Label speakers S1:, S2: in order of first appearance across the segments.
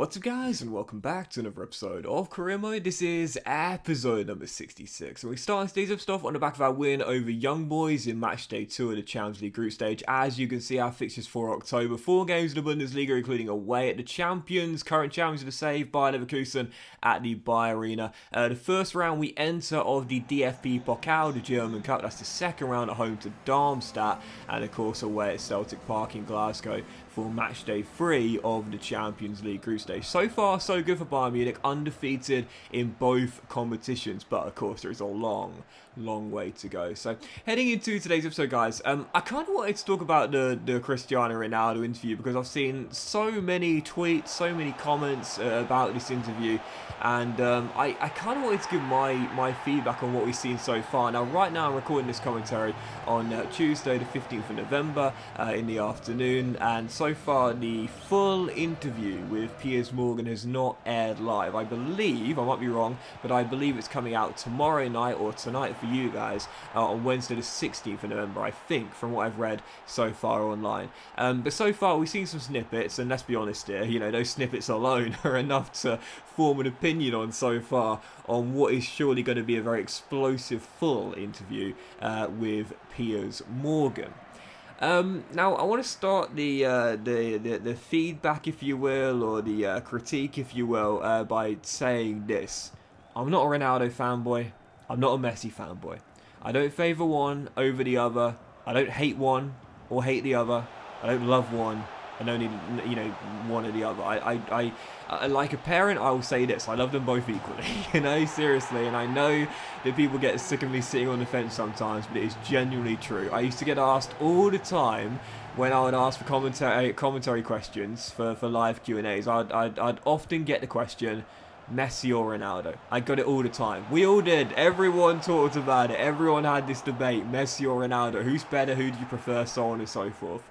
S1: What's up guys, and welcome back to another episode of Career Mode. This is episode number 66, and we start today's episode off on the back of our win over Young Boys in match day 2 of the Champions League group stage. As you can see, our fixtures for October, 4 games in the Bundesliga, including away at the champions, current champions of the save, Bayer Leverkusen at the Bayer Arena. The first round we enter of the DFB Pokal, the German Cup. That's the second round at home to Darmstadt, and of course away at Celtic Park in Glasgow for match day 3 of the Champions League group stage. So far, so good for Bayern Munich, undefeated in both competitions, but of course there is a long way to go. So heading into today's episode, guys, I kind of wanted to talk about the Cristiano Ronaldo interview because I've seen so many tweets, so many comments about this interview, and I kind of wanted to give my feedback on what we've seen so far. Now, right now I'm recording this commentary on Tuesday the 15th of November in the afternoon, and so far the full interview with Piers has not aired live. I believe, I might be wrong, but I believe it's coming out tomorrow night or tonight for you guys on Wednesday the 16th of November, I think, from what I've read so far online. But so far we've seen some snippets, and let's be honest here, you know, those snippets alone are enough to form an opinion on so far on what is surely going to be a very explosive full interview with Piers Morgan. Now I want to start the feedback, if you will, or the critique, if you will, by saying this: I'm not a Ronaldo fanboy. I'm not a Messi fanboy. I don't favour one over the other. I don't hate one or hate the other. I don't love one and only, you know, one or the other. I like a parent, I will say this: I love them both equally, you know, seriously. And I know that people get sick of me sitting on the fence sometimes, but it is genuinely true. I used to get asked all the time when I would ask for commentary questions for live Q&As. I'd often get the question, Messi or Ronaldo. I got it all the time. We all did. Everyone talked about it. Everyone had this debate, Messi or Ronaldo. Who's better? Who do you prefer? So on and so forth.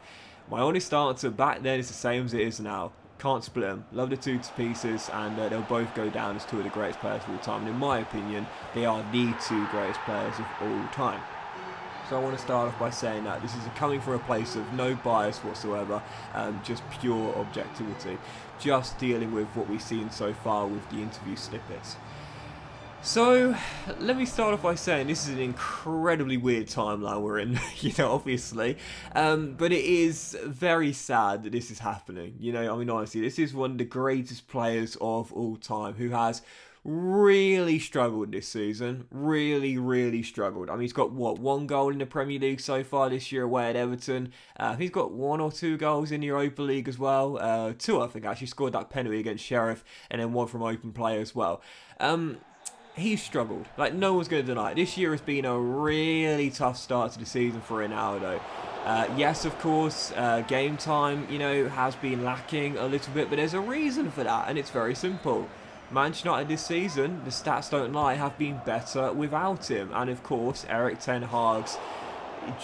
S1: My honest answer back then is the same as it is now. Can't split them. Love the two to pieces, and they'll both go down as two of the greatest players of all time. And in my opinion, they are the two greatest players of all time. So I want to start off by saying that this is coming from a place of no bias whatsoever, just pure objectivity, just dealing with what we've seen so far with the interview snippets. So, let me start off by saying this is an incredibly weird timeline we're in, you know, obviously, but it is very sad that this is happening. You know, I mean, honestly, this is one of the greatest players of all time who has really struggled this season. Really struggled. I mean, he's got, what, 1 goal in the Premier League so far this year away at Everton. He's got 1 or 2 goals in the Europa League as well. 2, I think, actually. Scored that penalty against Sheriff, and then 1 from open play as well. He's struggled. Like, no one's going to deny it. This year has been a really tough start to the season for Ronaldo. Yes, of course, game time, you know, has been lacking a little bit, but there's a reason for that, and it's very simple. Manchester United this season, the stats don't lie, have been better without him. And of course, Erik ten Hag's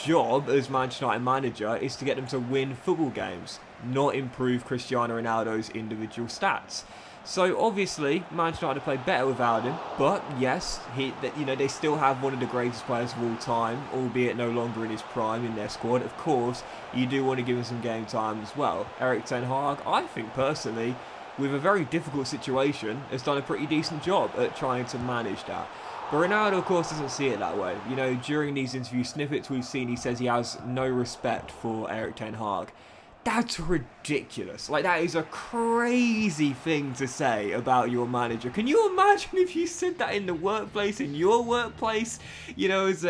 S1: job as Manchester United manager is to get them to win football games, not improve Cristiano Ronaldo's individual stats. So obviously, Manchester United play better without him, but yes, they still have one of the greatest players of all time, albeit no longer in his prime in their squad. Of course, you do want to give him some game time as well. Erik ten Hag, I think personally, with a very difficult situation, has done a pretty decent job at trying to manage that. But Ronaldo, of course, doesn't see it that way. You know, during these interview snippets we've seen, he says he has no respect for Erik ten Hag. That's ridiculous. Like, that is a crazy thing to say about your manager. Can you imagine if you said that in the workplace, in your workplace, you know, as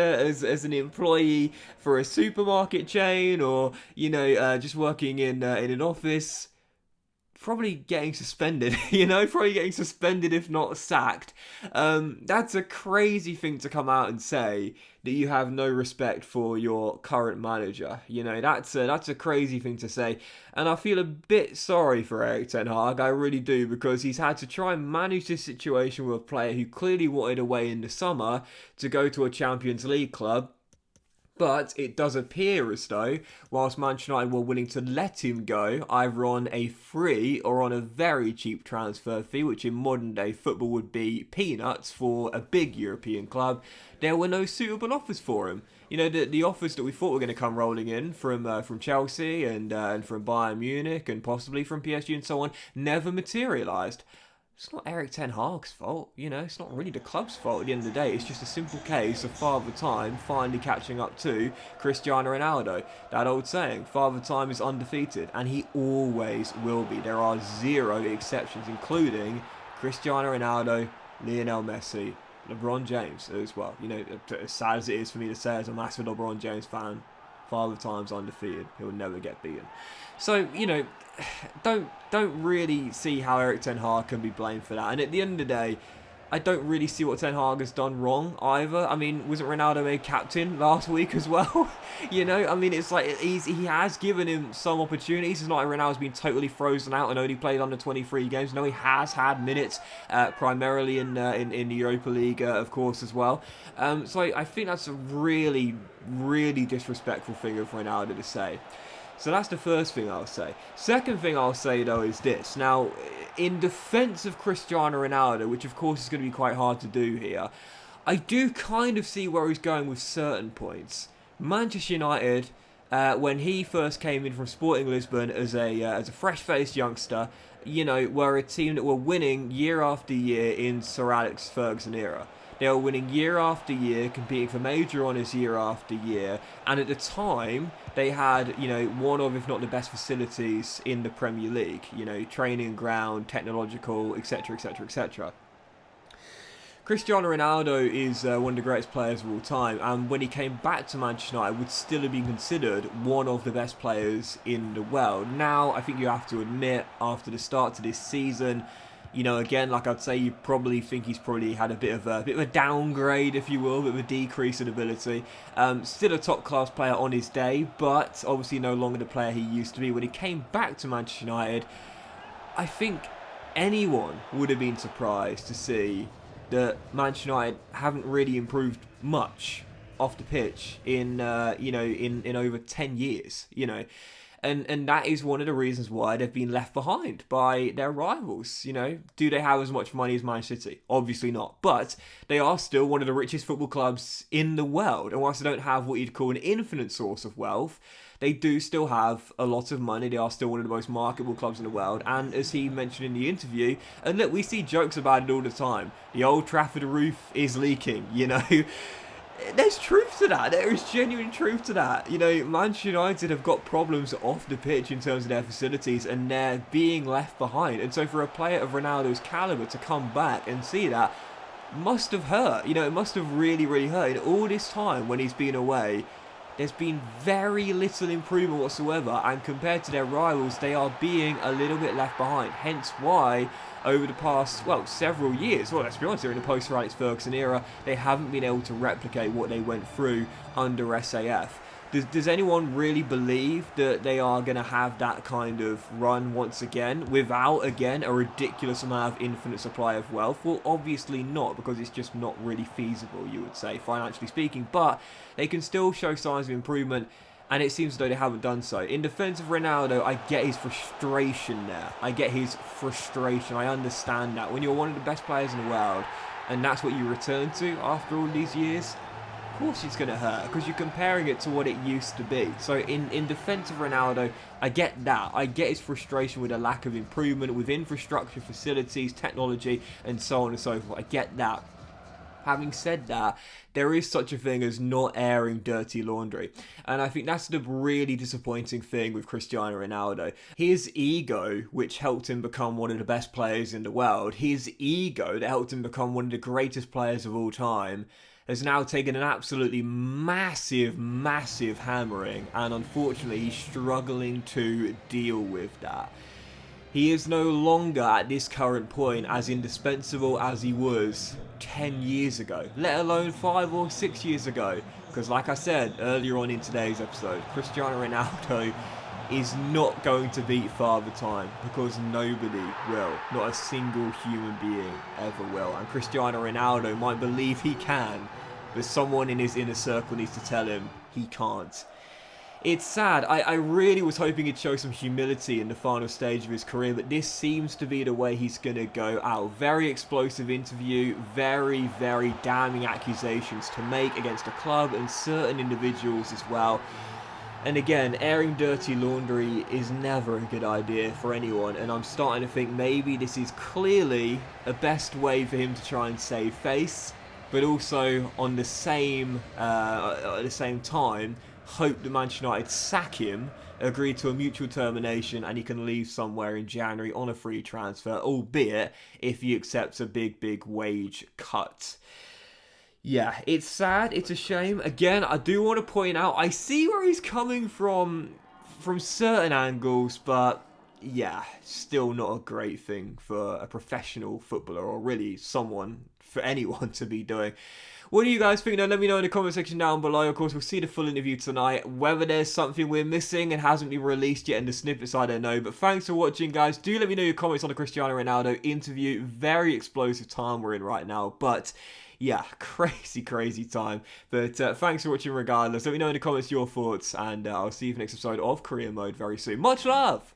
S1: an employee for a supermarket chain, or, you know, just working in an office? Probably getting suspended, you know, if not sacked. That's a crazy thing to come out and say, that you have no respect for your current manager. You know, that's a crazy thing to say, and I feel a bit sorry for Erik ten Hag, I really do, because he's had to try and manage this situation with a player who clearly wanted away in the summer to go to a Champions League club, But it does appear as though, whilst Manchester United were willing to let him go, either on a free or on a very cheap transfer fee, which in modern day football would be peanuts for a big European club, there were no suitable offers for him. You know, the offers that we thought were going to come rolling in from Chelsea and from Bayern Munich and possibly from PSG and so on never materialised. It's not Eric Ten Hag's fault, you know, it's not really the club's fault at the end of the day. It's just a simple case of Father Time finally catching up to Cristiano Ronaldo. That old saying, Father Time is undefeated, and he always will be. There are zero exceptions, including Cristiano Ronaldo, Lionel Messi, LeBron James as well. You know, as sad as it is for me to say as a massive LeBron James fan, Father Time's undefeated. He'll never get beaten. So, you know, don't really see how Eric Ten Hag can be blamed for that. And at the end of the day, I don't really see what Ten Hag has done wrong either. I mean, wasn't Ronaldo made captain last week as well? You know, I mean, it's like he has given him some opportunities. It's not like Ronaldo's been totally frozen out and only played under 23 games. No, he has had minutes, primarily in the Europa League, of course, as well. So I think that's a really, really disrespectful thing of Ronaldo to say. So that's the first thing I'll say. Second thing I'll say, though, is this. Now, in defence of Cristiano Ronaldo, which of course is going to be quite hard to do here, I do kind of see where he's going with certain points. Manchester United, when he first came in from Sporting Lisbon as a fresh-faced youngster, you know, were a team that were winning year after year in Sir Alex Ferguson era. They were winning year after year, competing for major honours year after year, and at the time, they had, you know, one of, if not the best facilities in the Premier League. You know, training ground, technological, etc, etc, etc. Cristiano Ronaldo is one of the greatest players of all time, and when he came back to Manchester United, would still have been considered one of the best players in the world. Now, I think you have to admit, after the start to this season, you know, again, like I'd say, you probably think he's probably had a bit of a downgrade, if you will, a bit of a decrease in ability. Still a top-class player on his day, but obviously no longer the player he used to be. When he came back to Manchester United, I think anyone would have been surprised to see that Manchester United haven't really improved much off the pitch in over 10 years, you know. And that is one of the reasons why they've been left behind by their rivals. You know, do they have as much money as Man City? Obviously not. But they are still one of the richest football clubs in the world. And whilst they don't have what you'd call an infinite source of wealth, they do still have a lot of money. They are still one of the most marketable clubs in the world. And as he mentioned in the interview, and look, we see jokes about it all the time. The Old Trafford roof is leaking, you know. There's truth to that. There is genuine truth to that. You know, Manchester United have got problems off the pitch in terms of their facilities, and they're being left behind. And so for a player of Ronaldo's calibre to come back and see that must have hurt. You know, it must have really, really hurt. And all this time when he's been away, there's been very little improvement whatsoever, and compared to their rivals, they are being a little bit left behind. Hence why, over the past, several years, let's be honest, during the post-Sir Alex Ferguson era, they haven't been able to replicate what they went through under SAF. Does anyone really believe that they are going to have that kind of run once again without, again, a ridiculous amount of infinite supply of wealth? Well, obviously not, because it's just not really feasible, you would say, financially speaking. But they can still show signs of improvement, and it seems as though they haven't done so. In defence of Ronaldo, I get his frustration there. I get his frustration. I understand that. When you're one of the best players in the world, and that's what you return to after all these years, of course it's going to hurt, because you're comparing it to what it used to be. So in defence of Ronaldo, I get that. I get his frustration with a lack of improvement with infrastructure, facilities, technology, and so on and so forth. I get that. Having said that, there is such a thing as not airing dirty laundry. And I think that's the really disappointing thing with Cristiano Ronaldo. His ego, which helped him become one of the best players in the world, his ego that helped him become one of the greatest players of all time, has now taken an absolutely massive, massive hammering, and unfortunately he's struggling to deal with that. He is no longer at this current point as indispensable as he was 10 years ago, let alone 5 or 6 years ago. Because like I said earlier on in today's episode, Cristiano Ronaldo is not going to beat Father Time, because nobody will. Not a single human being ever will. And Cristiano Ronaldo might believe he can, but someone in his inner circle needs to tell him he can't. It's sad. I really was hoping he'd show some humility in the final stage of his career, but this seems to be the way he's going to go out. Very explosive interview, very, very damning accusations to make against the club and certain individuals as well. And again, airing dirty laundry is never a good idea for anyone, and I'm starting to think maybe this is clearly a best way for him to try and save face, but also on the same time, hope that Manchester United sack him, agree to a mutual termination, and he can leave somewhere in January on a free transfer, albeit if he accepts a big wage cut. Yeah, it's sad, it's a shame. Again, I do want to point out, I see where he's coming from certain angles, but yeah, still not a great thing for a professional footballer, or really for anyone to be doing. What do you guys think? Let me know in the comment section down below. Of course, we'll see the full interview tonight. Whether there's something we're missing and hasn't been released yet in the snippets, I don't know. But thanks for watching, guys. Do let me know your comments on the Cristiano Ronaldo interview. Very explosive time we're in right now. But yeah, crazy time. But thanks for watching regardless. Let me know in the comments your thoughts. And I'll see you for the next episode of Career Mode very soon. Much love!